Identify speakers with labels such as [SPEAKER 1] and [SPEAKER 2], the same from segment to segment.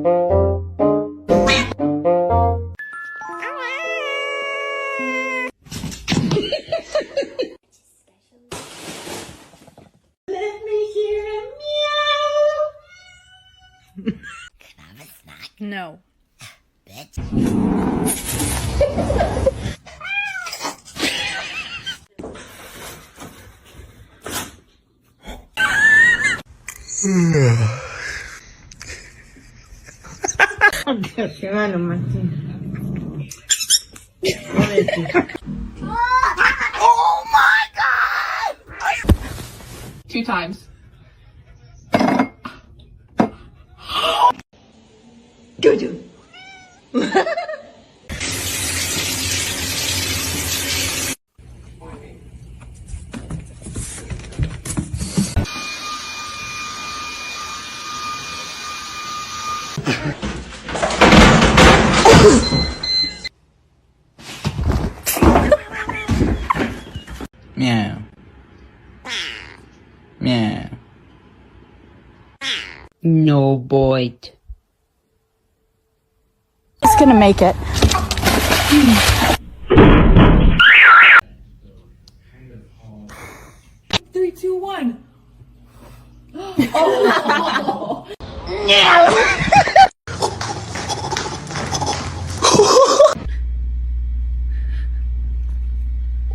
[SPEAKER 1] Let me hear a meow.
[SPEAKER 2] Can I have a snack?
[SPEAKER 3] No.
[SPEAKER 2] Bitch.
[SPEAKER 1] Oh my God!
[SPEAKER 3] 2 times.
[SPEAKER 1] Jojo.
[SPEAKER 4] Meow. Meow.
[SPEAKER 2] No bite.
[SPEAKER 3] It's gonna make it. 3, 2, 1. Oh.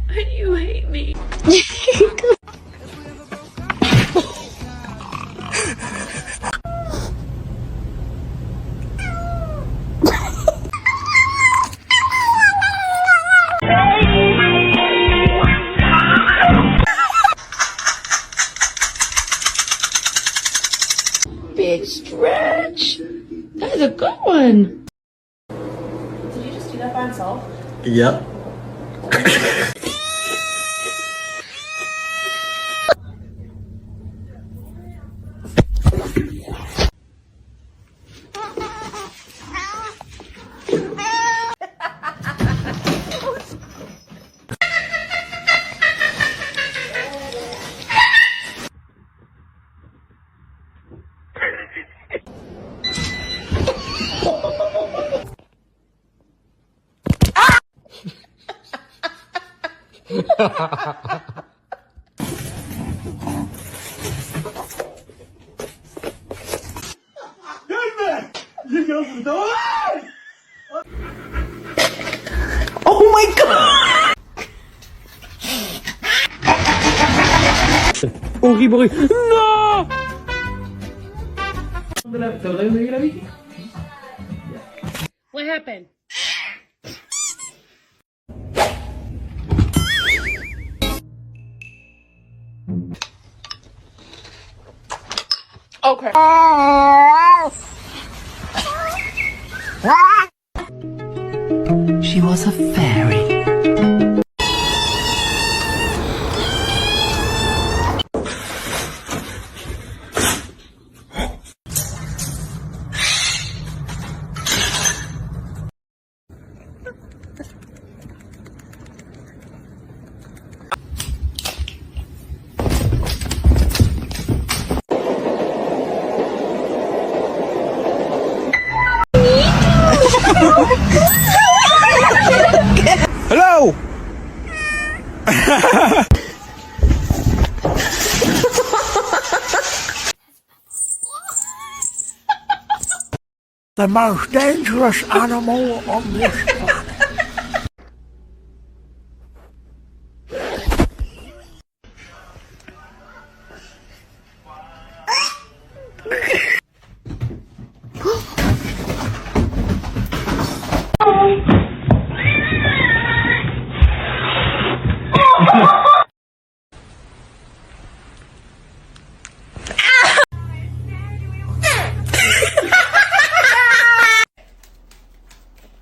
[SPEAKER 3] Why do you hate me? Big stretch. That is a good one. Did you just do that by himself?
[SPEAKER 5] Yep.
[SPEAKER 1] Oh my God!
[SPEAKER 5] Horrible. No!
[SPEAKER 3] What happened? Okay.
[SPEAKER 2] She was a fairy.
[SPEAKER 5] Hello!
[SPEAKER 1] The most dangerous animal on this planet.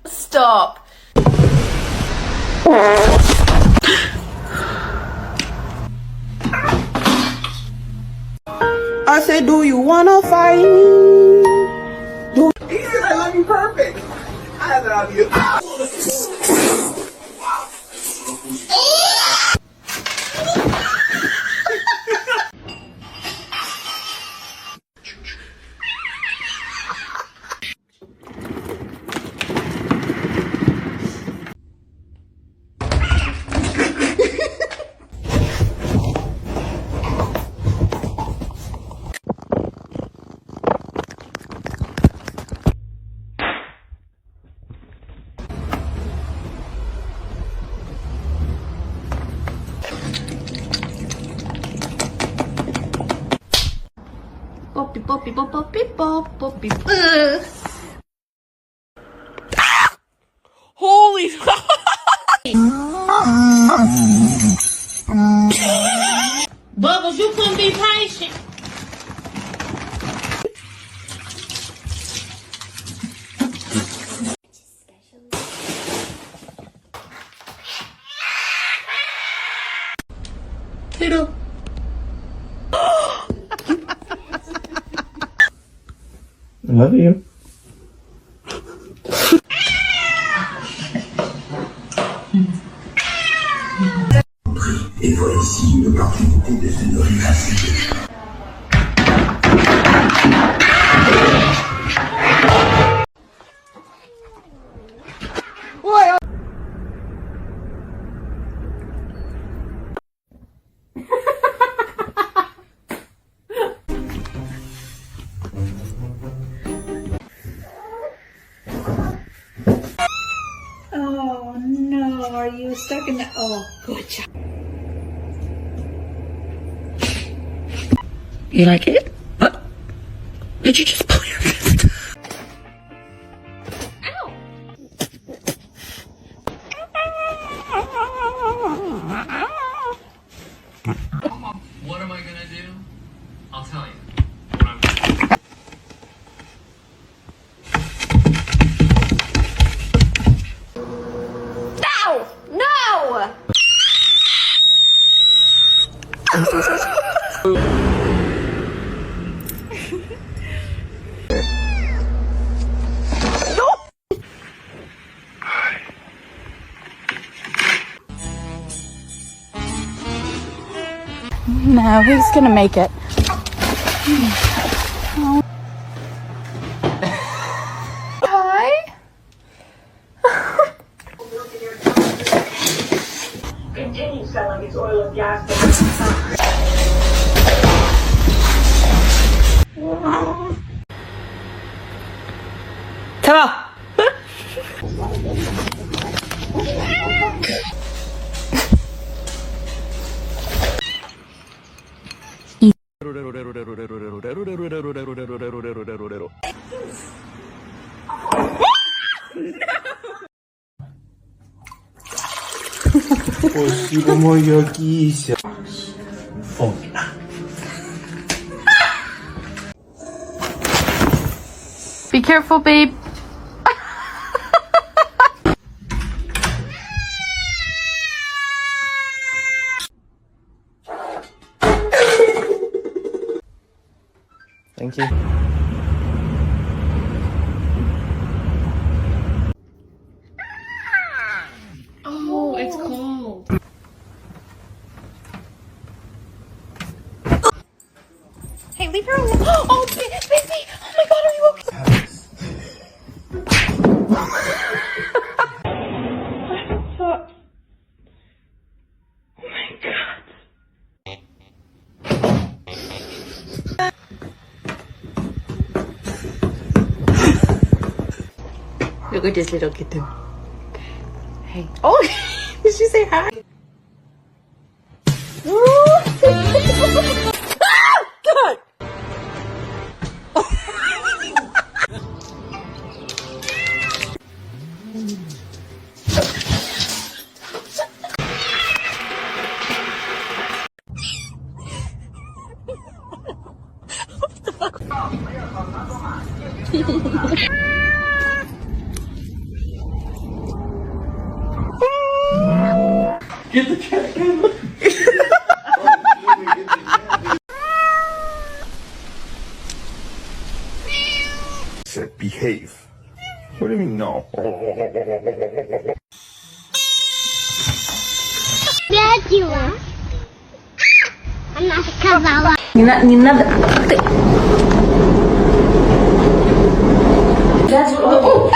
[SPEAKER 3] Stop.
[SPEAKER 1] I said, do you wanna fight me? He said, I love you perfect. I love you.
[SPEAKER 3] beep, beep, beep, beep, beep, beep.
[SPEAKER 1] Holy
[SPEAKER 3] Bubbles, you couldn't be patient.
[SPEAKER 1] Potato.
[SPEAKER 5] I love you.
[SPEAKER 6] Et voici une opportunité de se nourrir ainsi.
[SPEAKER 7] Oh no, are you stuck in the... Oh, good job.
[SPEAKER 2] You like it? What? Did you just pull your fist?
[SPEAKER 8] What am I gonna do? I'll tell you.
[SPEAKER 3] No!
[SPEAKER 1] No, he's gonna make it. Hi.
[SPEAKER 9] Continue selling its oil and gas.
[SPEAKER 1] Ta-da!
[SPEAKER 5] Спасибо, моя кися. Фомина.
[SPEAKER 1] Be careful, babe.
[SPEAKER 5] Thank you.
[SPEAKER 3] Oh, it's cold.
[SPEAKER 1] Hey, leave her alone. Oh, baby. Oh my God, are you okay?
[SPEAKER 3] Look at this little kitten. Hey. Oh, did she say hi?
[SPEAKER 1] Good.
[SPEAKER 5] Get the cat. Said behave. What do you mean no?
[SPEAKER 10] Bad you are. I'm not a cavalla.
[SPEAKER 3] That's what. Oh!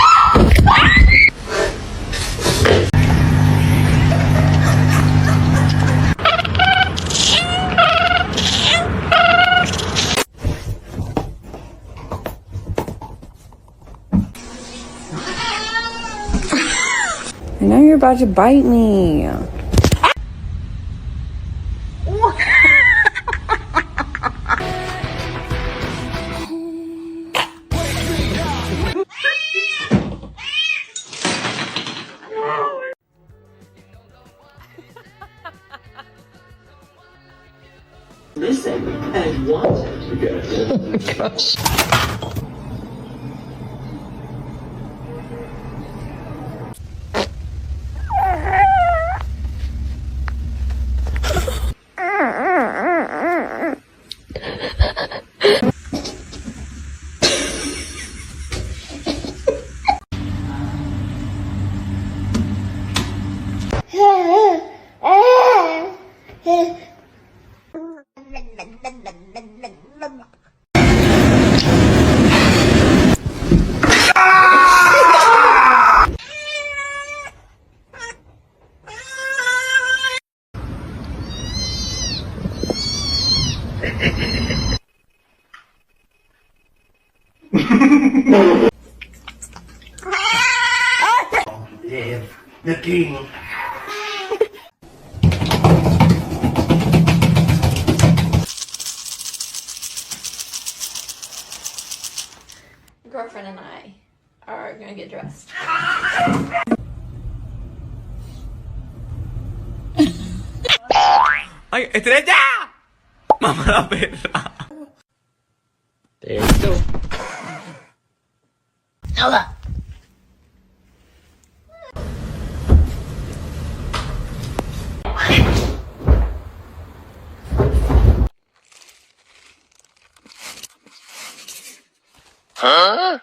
[SPEAKER 1] I know you're about to bite me.
[SPEAKER 2] Gosh.
[SPEAKER 6] Live the king.
[SPEAKER 3] Girlfriend and I are gonna get dressed.
[SPEAKER 4] ¡Ay, estrella! Mamá la perra.
[SPEAKER 2] There you go. Hola.
[SPEAKER 10] Huh?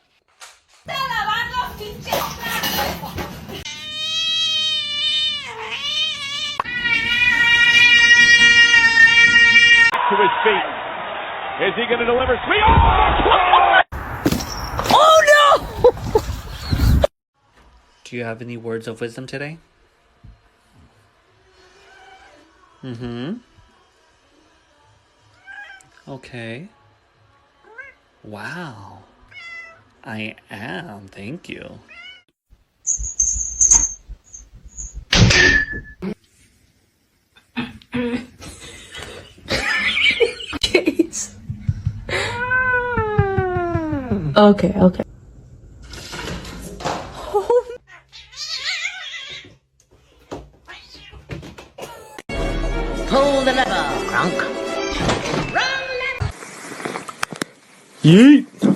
[SPEAKER 5] To his feet. Is he going to deliver? Sweet!
[SPEAKER 2] Oh no!
[SPEAKER 4] Do you have any words of wisdom today? Mm-hmm. Okay. Wow. I am. Thank you.
[SPEAKER 3] Okay, okay.
[SPEAKER 2] Pull the lever, Kronk.
[SPEAKER 4] Yeet!